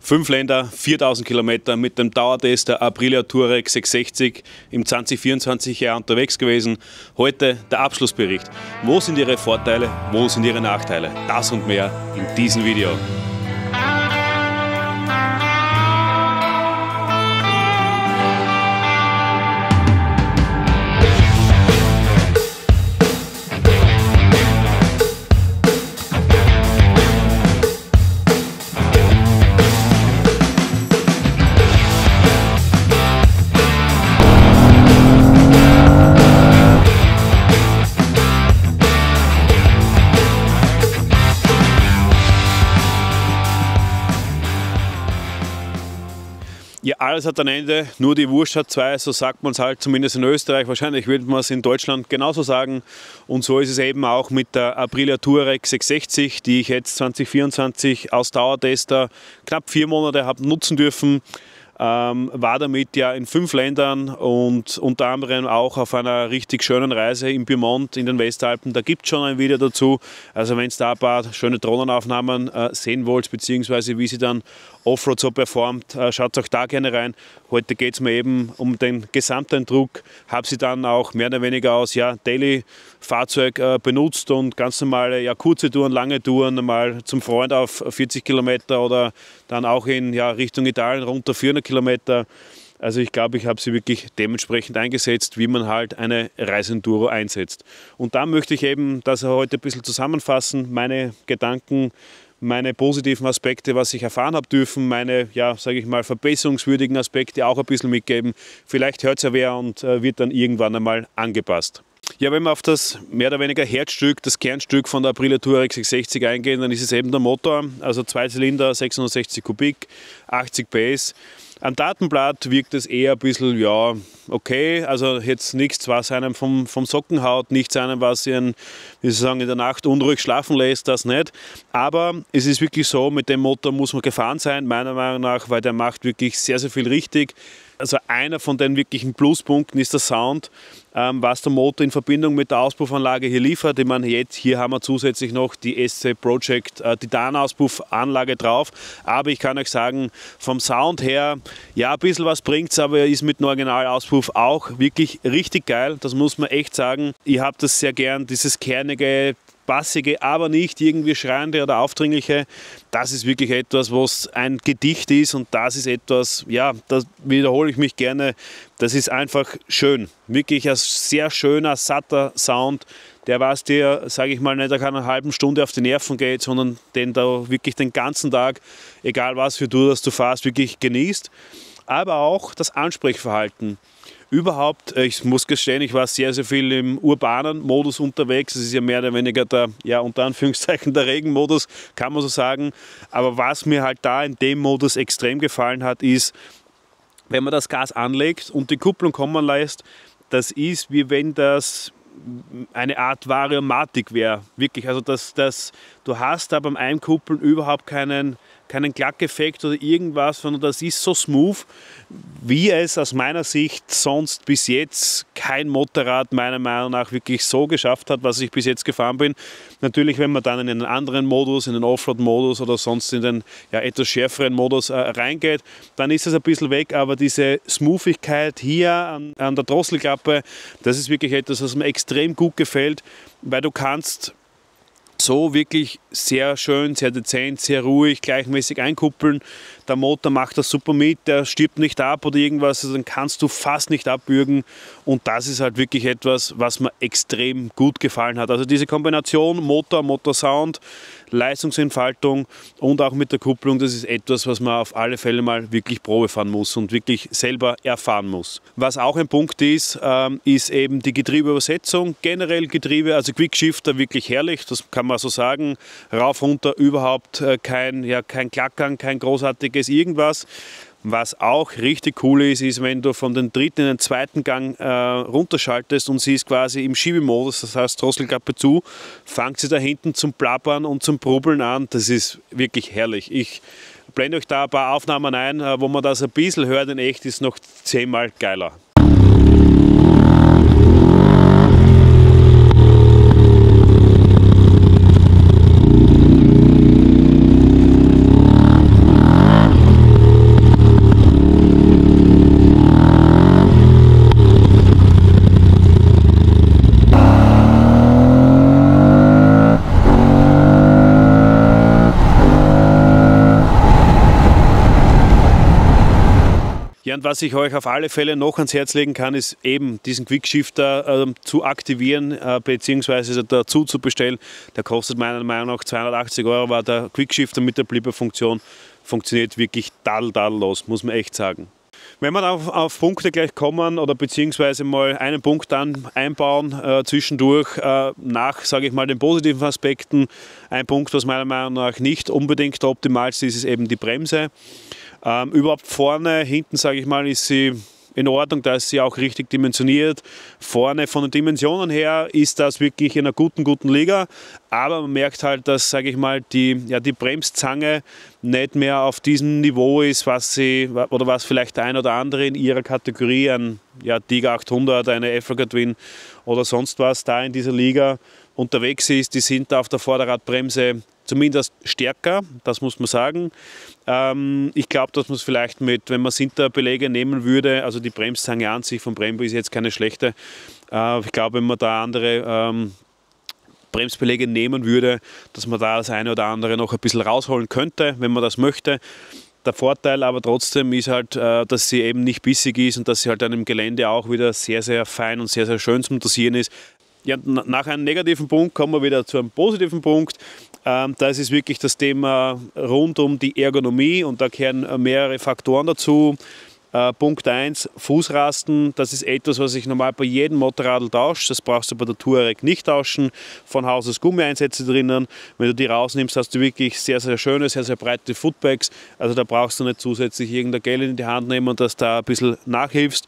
5 Länder, 4000 Kilometer mit dem Dauertest der Aprilia Touareg 660 im 2024 Jahr unterwegs gewesen. Heute der Abschlussbericht. Wo sind Ihre Vorteile, wo sind Ihre Nachteile? Das und mehr in diesem Video. Ja, alles hat ein Ende, nur die Wurst hat zwei, so sagt man es halt, zumindest in Österreich. Wahrscheinlich würde man es in Deutschland genauso sagen. Und so ist es eben auch mit der Aprilia Touareg 660, die ich jetzt 2024 als Dauertester knapp 4 Monate habe nutzen dürfen. War damit ja in 5 Ländern und unter anderem auch auf einer richtig schönen Reise im Piemont in den Westalpen. Da gibt es schon ein Video dazu. Also wenn ihr da ein paar schöne Drohnenaufnahmen sehen wollt, beziehungsweise wie sie dann Offroad so performt, schaut auch da gerne rein. Heute geht es mir eben um den Gesamteindruck. Habe sie dann auch mehr oder weniger aus Daily-Fahrzeug benutzt und ganz normale kurze Touren, lange Touren, mal zum Freund auf 40 Kilometer oder dann auch in Richtung Italien runter 400 Kilometer. Also ich glaube, ich habe sie wirklich dementsprechend eingesetzt, wie man halt eine Reiseenduro einsetzt. Und da möchte ich eben das heute ein bisschen zusammenfassen, meine Gedanken, meine positiven Aspekte, was ich erfahren habe dürfen, meine, sage ich mal, verbesserungswürdigen Aspekte auch ein bisschen mitgeben. Vielleicht hört es ja wer und wird dann irgendwann einmal angepasst. Ja, wenn wir auf das mehr oder weniger Herzstück, das Kernstück von der Aprilia Touareg 660 eingehen, dann ist es eben der Motor, also 2 Zylinder, 660 Kubik, 80 PS. Am Datenblatt wirkt es eher ein bisschen, okay, also jetzt nichts, was einem vom Socken haut, nichts einem, was ihn, wie Sie sagen, in der Nacht unruhig schlafen lässt, das nicht. Aber es ist wirklich so, mit dem Motor muss man gefahren sein, meiner Meinung nach, weil der macht wirklich sehr, sehr viel richtig. Also einer von den wirklichen Pluspunkten ist der Sound, was der Motor in Verbindung mit der Auspuffanlage hier liefert. Ich meine, hier haben wir zusätzlich noch die SC Project Titan-Auspuffanlage drauf. Aber ich kann euch sagen, vom Sound her, ein bisschen was bringt es, aber er ist mit dem Originalauspuff auch wirklich richtig geil. Das muss man echt sagen. Ich habe das sehr gern, dieses kernige, bassige, aber nicht irgendwie schreiende oder aufdringliche. Das ist wirklich etwas, was ein Gedicht ist und das ist etwas, das wiederhole ich mich gerne, das ist einfach schön. Wirklich ein sehr schöner, satter Sound, der was dir, sage ich mal, nicht nach einer halben Stunde auf die Nerven geht, sondern den da wirklich den ganzen Tag, egal was für du fährst, wirklich genießt. Aber auch das Ansprechverhalten. Überhaupt, ich muss gestehen, ich war sehr, sehr viel im urbanen Modus unterwegs. Das ist ja mehr oder weniger der, unter Anführungszeichen, der Regenmodus, kann man so sagen. Aber was mir halt da in dem Modus extrem gefallen hat, ist, wenn man das Gas anlegt und die Kupplung kommen lässt, das ist, wie wenn das eine Art Variomatik wäre. Wirklich, also du hast da beim Einkuppeln überhaupt keinen Klackeffekt oder irgendwas, sondern das ist so smooth, wie es aus meiner Sicht sonst bis jetzt kein Motorrad meiner Meinung nach wirklich so geschafft hat, was ich bis jetzt gefahren bin. Natürlich, wenn man dann in einen anderen Modus, in den Offroad-Modus oder sonst in den etwas schärferen Modus reingeht, dann ist es ein bisschen weg, aber diese Smoothigkeit hier an der Drosselklappe, das ist wirklich etwas, was mir extrem gut gefällt, weil du kannst so wirklich sehr schön, sehr dezent, sehr ruhig, gleichmäßig einkuppeln. Der Motor macht das super mit, der stirbt nicht ab oder irgendwas, also dann kannst du fast nicht abbürgen und das ist halt wirklich etwas, was mir extrem gut gefallen hat. Also diese Kombination Motor-Sound, Leistungsentfaltung und auch mit der Kupplung, das ist etwas, was man auf alle Fälle mal wirklich Probe fahren muss und wirklich selber erfahren muss. Was auch ein Punkt ist, ist eben die Getriebeübersetzung. Generell Getriebe, also Quickshifter, wirklich herrlich, das kann man so sagen. Rauf, runter, überhaupt kein Klackgang, kein großartiges irgendwas. Was auch richtig cool ist, wenn du von den dritten in den zweiten Gang runterschaltest und sie ist quasi im Schiebemodus, das heißt Drosselklappe zu, fängt sie da hinten zum Plappern und zum Brubbeln an. Das ist wirklich herrlich. Ich blende euch da ein paar Aufnahmen ein, wo man das ein bisschen hört, in echt ist noch 10-mal geiler. Ja, und was ich euch auf alle Fälle noch ans Herz legen kann, ist eben diesen Quickshifter zu aktivieren bzw. dazu zu bestellen. Der kostet meiner Meinung nach 280 €, aber der Quickshifter mit der Blipper-Funktion funktioniert wirklich tadellos, muss man echt sagen. Wenn wir auf Punkte gleich kommen oder beziehungsweise mal einen Punkt dann einbauen zwischendurch nach, sage ich mal, den positiven Aspekten. Ein Punkt, was meiner Meinung nach nicht unbedingt der optimalste ist, ist eben die Bremse. Überhaupt vorne, hinten, sage ich mal, ist sie in Ordnung, da ist sie auch richtig dimensioniert. Vorne von den Dimensionen her ist das wirklich in einer guten Liga, aber man merkt halt, dass, sage ich mal, die Bremszange nicht mehr auf diesem Niveau ist, was vielleicht ein oder andere in ihrer Kategorie, ein Tiger 800, eine Africa Twin oder sonst was da in dieser Liga unterwegs ist. Die sind da auf der Vorderradbremse zumindest stärker, das muss man sagen. Ich glaube, dass man es vielleicht wenn man Sinterbelege nehmen würde, also die Bremszange an sich von Brembo ist jetzt keine schlechte. Ich glaube, wenn man da andere Bremsbeläge nehmen würde, dass man da das eine oder andere noch ein bisschen rausholen könnte, wenn man das möchte. Der Vorteil aber trotzdem ist halt, dass sie eben nicht bissig ist und dass sie halt an dem Gelände auch wieder sehr, sehr fein und sehr, sehr schön zum Dosieren ist. Ja, nach einem negativen Punkt kommen wir wieder zu einem positiven Punkt. Das ist wirklich das Thema rund um die Ergonomie und da gehören mehrere Faktoren dazu. Punkt 1, Fußrasten, das ist etwas, was ich normal bei jedem Motorradl tausche. Das brauchst du bei der Touareg nicht tauschen. Von Haus aus Gummieinsätze drinnen. Wenn du die rausnimmst, hast du wirklich sehr, sehr schöne, sehr, sehr breite Footbags. Also da brauchst du nicht zusätzlich irgendein Geld in die Hand nehmen und dass da ein bisschen nachhilfst.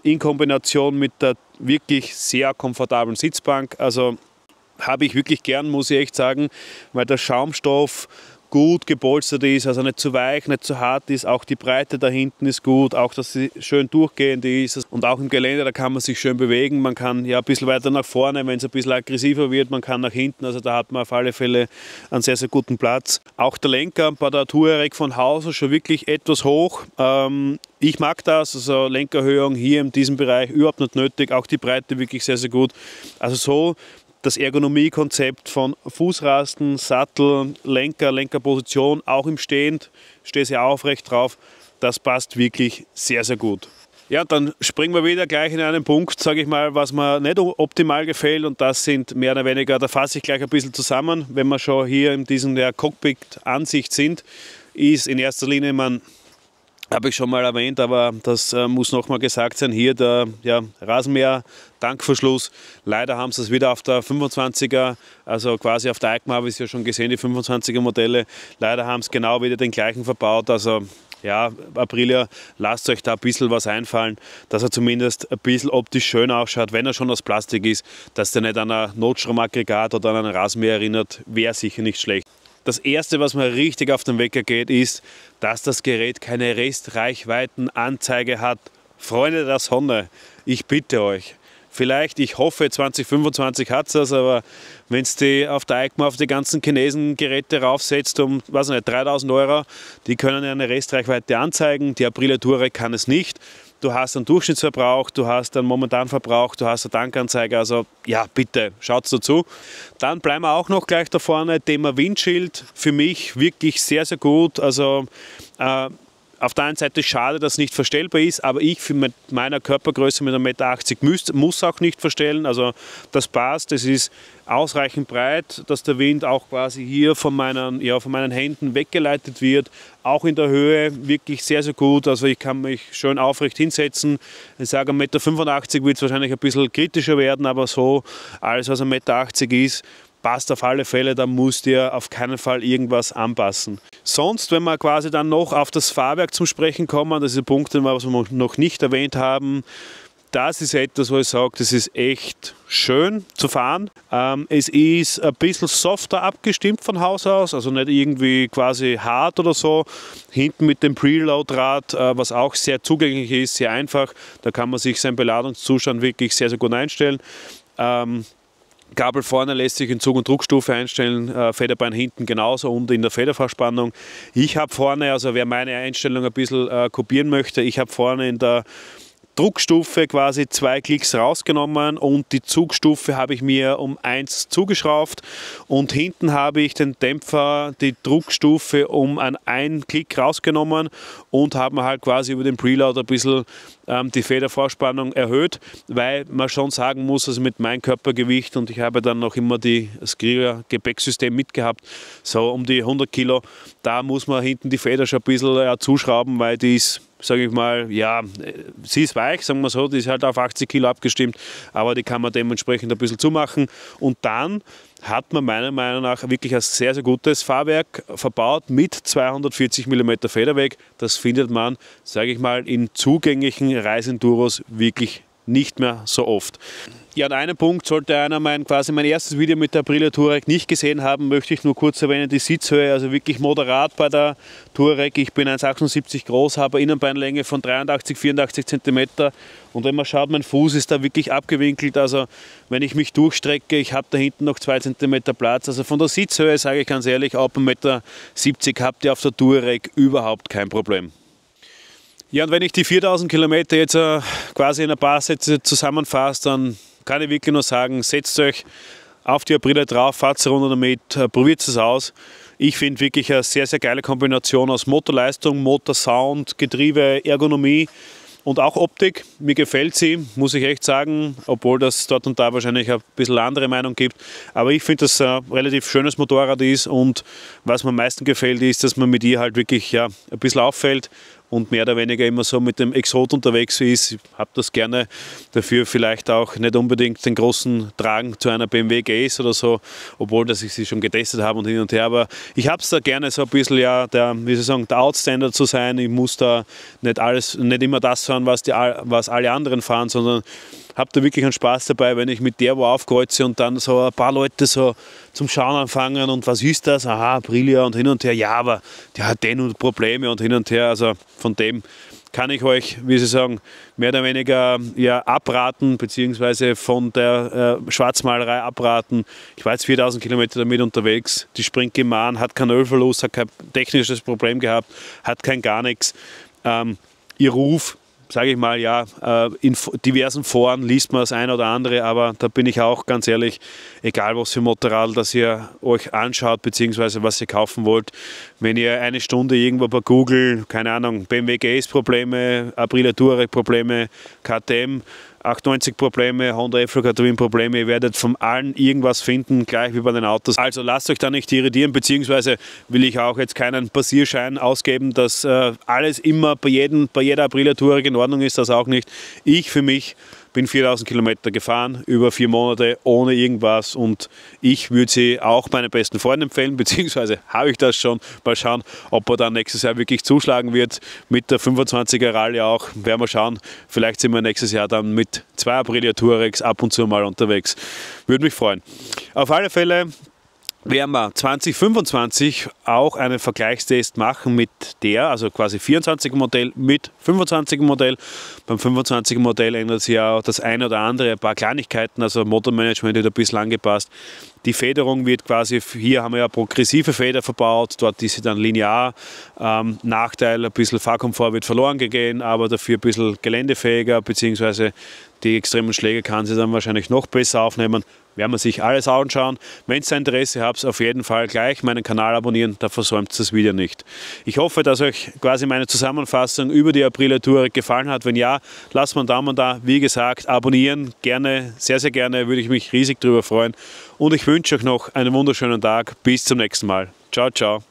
In Kombination mit der wirklich sehr komfortablen Sitzbank. Also habe ich wirklich gern, muss ich echt sagen, weil der Schaumstoff gut gepolstert ist, also nicht zu weich, nicht zu hart ist. Auch die Breite da hinten ist gut, auch dass sie schön durchgehend ist. Und auch im Gelände, da kann man sich schön bewegen. Man kann ein bisschen weiter nach vorne, wenn es ein bisschen aggressiver wird. Man kann nach hinten, also da hat man auf alle Fälle einen sehr, sehr guten Platz. Auch der Lenker bei der Touareg von Haus aus schon wirklich etwas hoch. Ich mag das, also Lenkerhöhung hier in diesem Bereich überhaupt nicht nötig. Auch die Breite wirklich sehr, sehr gut. Also so das Ergonomiekonzept von Fußrasten, Sattel, Lenkerposition, auch im Stehend, stehe sehr aufrecht drauf, das passt wirklich sehr, sehr gut. Ja, dann springen wir wieder gleich in einen Punkt, sage ich mal, was mir nicht optimal gefällt und das sind mehr oder weniger, da fasse ich gleich ein bisschen zusammen, wenn wir schon hier in diesem Cockpit-Ansicht sind, ist in erster Linie, habe ich schon mal erwähnt, aber das muss nochmal gesagt sein. Hier der Rasenmäher-Tankverschluss. Leider haben sie es wieder auf der 25er, also quasi auf der EICMA habe ich es ja schon gesehen, die 25er Modelle. Leider haben sie genau wieder den gleichen verbaut. Also ja, Aprilia, lasst euch da ein bisschen was einfallen, dass er zumindest ein bisschen optisch schön ausschaut, wenn er schon aus Plastik ist, dass der nicht an ein Notstromaggregat oder an einen Rasenmäher erinnert, wäre sicher nicht schlecht. Das Erste, was mir richtig auf den Wecker geht, ist, dass das Gerät keine Restreichweitenanzeige hat. Freunde der Sonne, ich bitte euch. Vielleicht, ich hoffe 2025 hat es das, aber wenn es die auf der EICMA auf die ganzen Chinesen-Geräte raufsetzt um, 3.000 €, die können ja eine Restreichweite anzeigen, die Aprilia Touareg kann es nicht. Du hast einen Durchschnittsverbrauch, du hast einen momentanen Verbrauch, du hast eine Tankanzeige, also ja, bitte, schaut dazu. Dann bleiben wir auch noch gleich da vorne, Thema Windschild, für mich wirklich sehr, sehr gut, also auf der einen Seite schade, dass es nicht verstellbar ist, aber ich mit meiner Körpergröße mit 1,80 m muss auch nicht verstellen. Also das passt, es ist ausreichend breit, dass der Wind auch quasi hier von meinen Händen weggeleitet wird. Auch in der Höhe wirklich sehr, sehr gut. Also ich kann mich schön aufrecht hinsetzen. Ich sage, 1,85 m wird es wahrscheinlich ein bisschen kritischer werden, aber so alles, was 1,80 m ist, passt auf alle Fälle, da musst ihr auf keinen Fall irgendwas anpassen. Sonst, wenn wir quasi dann noch auf das Fahrwerk zum Sprechen kommen, das ist ein Punkt, was wir noch nicht erwähnt haben, das ist etwas, wo ich sage, das ist echt schön zu fahren. Es ist ein bisschen softer abgestimmt von Haus aus, also nicht irgendwie quasi hart oder so. Hinten mit dem Preload-Rad, was auch sehr zugänglich ist, sehr einfach. Da kann man sich seinen Beladungszustand wirklich sehr, sehr gut einstellen. Gabel vorne lässt sich in Zug- und Druckstufe einstellen, Federbein hinten genauso und in der Federverspannung. Ich habe vorne, also wer meine Einstellung ein bisschen kopieren möchte, ich habe vorne in der Druckstufe quasi 2 Klicks rausgenommen und die Zugstufe habe ich mir um 1 zugeschraubt und hinten habe ich den Dämpfer, die Druckstufe um einen Klick rausgenommen und habe halt quasi über den Preload ein bisschen die Federvorspannung erhöht, weil man schon sagen muss, also mit meinem Körpergewicht und ich habe dann noch immer das Krieger-Gepäcksystem mitgehabt, so um die 100 Kilo, da muss man hinten die Feder schon ein bisschen zuschrauben, weil die ist, sage ich mal, ja, sie ist weich, sagen wir so, die ist halt auf 80 Kilo abgestimmt, aber die kann man dementsprechend ein bisschen zumachen und dann hat man meiner Meinung nach wirklich ein sehr, sehr gutes Fahrwerk verbaut mit 240 mm Federweg. Das findet man, sage ich mal, in zugänglichen Reisenduros wirklich nicht mehr so oft. Ja, an einem Punkt sollte einer quasi mein erstes Video mit der Aprilia Touareg nicht gesehen haben, möchte ich nur kurz erwähnen, die Sitzhöhe, also wirklich moderat bei der Touareg. Ich bin 1,78 groß, habe Innenbeinlänge von 83, 84 cm und wenn man schaut, mein Fuß ist da wirklich abgewinkelt, also wenn ich mich durchstrecke, ich habe da hinten noch 2 cm Platz, also von der Sitzhöhe sage ich ganz ehrlich, ab 1,70 m habt ihr auf der Touareg überhaupt kein Problem. Ja, und wenn ich die 4000 Kilometer jetzt quasi in ein paar Sätze zusammenfasse, dann kann ich wirklich nur sagen, setzt euch auf die Aprilia drauf, fahrt eine Runde damit, probiert es aus. Ich finde wirklich eine sehr, sehr geile Kombination aus Motorleistung, Motorsound, Getriebe, Ergonomie und auch Optik. Mir gefällt sie, muss ich echt sagen, obwohl das dort und da wahrscheinlich ein bisschen andere Meinung gibt. Aber ich finde, dass es ein relativ schönes Motorrad ist und was mir am meisten gefällt, ist, dass man mit ihr halt wirklich ja, ein bisschen auffällt und mehr oder weniger immer so mit dem Exot unterwegs ist. Ich habe das gerne, dafür vielleicht auch nicht unbedingt den großen Drang zu einer BMW GS oder so, obwohl dass ich sie schon getestet habe und hin und her, aber ich habe es da gerne so ein bisschen, ja, der Outstander zu sein. Ich muss da nicht immer das fahren, was alle anderen fahren, sondern habe da wirklich einen Spaß dabei, wenn ich mit der wo aufkreuze und dann so ein paar Leute so zum Schauen anfangen und was ist das? Aha, Aprilia und hin und her. Ja, aber der hat den und Probleme und hin und her. Also von dem kann ich euch, wie Sie sagen, mehr oder weniger ja, abraten, beziehungsweise von der Schwarzmalerei abraten. Ich war jetzt 4000 Kilometer damit unterwegs. Die springt gemann, hat keinen Ölverlust, hat kein technisches Problem gehabt, hat kein gar nichts. Ihr Ruf, sage ich mal, ja, in diversen Foren liest man das ein oder andere, aber da bin ich auch ganz ehrlich, egal was für Motorrad, das ihr euch anschaut, beziehungsweise was ihr kaufen wollt, wenn ihr eine Stunde irgendwo bei Google, keine Ahnung, BMW GS Probleme, Aprilia Touareg Probleme, KTM 890 Probleme, Honda Africa Twin Probleme, ihr werdet von allen irgendwas finden, gleich wie bei den Autos. Also lasst euch da nicht irritieren, beziehungsweise will ich auch jetzt keinen Passierschein ausgeben, dass alles immer bei jeder Aprilia Touareg in Ordnung ist, das auch nicht. Ich für mich bin 4000 Kilometer gefahren, über 4 Monate, ohne irgendwas und ich würde sie auch meinen besten Freunden empfehlen, beziehungsweise habe ich das schon. Mal schauen, ob er dann nächstes Jahr wirklich zuschlagen wird. Mit der 25er Rallye auch, werden wir schauen. Vielleicht sind wir nächstes Jahr dann mit 2 Aprilia Touaregs ab und zu mal unterwegs. Würde mich freuen. Auf alle Fälle werden wir 2025 auch einen Vergleichstest machen mit der, also quasi 24er Modell mit 25er Modell. Beim 25er Modell ändert sich ja auch das eine oder andere, ein paar Kleinigkeiten, also Motormanagement wird ein bisschen angepasst. Die Federung wird quasi, hier haben wir ja progressive Feder verbaut, dort ist sie dann linear. Nachteil, ein bisschen Fahrkomfort wird verloren gegangen, aber dafür ein bisschen geländefähiger, beziehungsweise die extremen Schläge kann sie dann wahrscheinlich noch besser aufnehmen. Werden wir sich alles anschauen. Wenn ihr Interesse habt, auf jeden Fall gleich meinen Kanal abonnieren, da versäumt das Video nicht. Ich hoffe, dass euch quasi meine Zusammenfassung über die Aprilia Touareg gefallen hat. Wenn ja, lasst mir einen Daumen da. Wie gesagt, abonnieren, gerne, sehr, sehr gerne, würde ich mich riesig darüber freuen. Und ich wünsche euch noch einen wunderschönen Tag. Bis zum nächsten Mal. Ciao, ciao.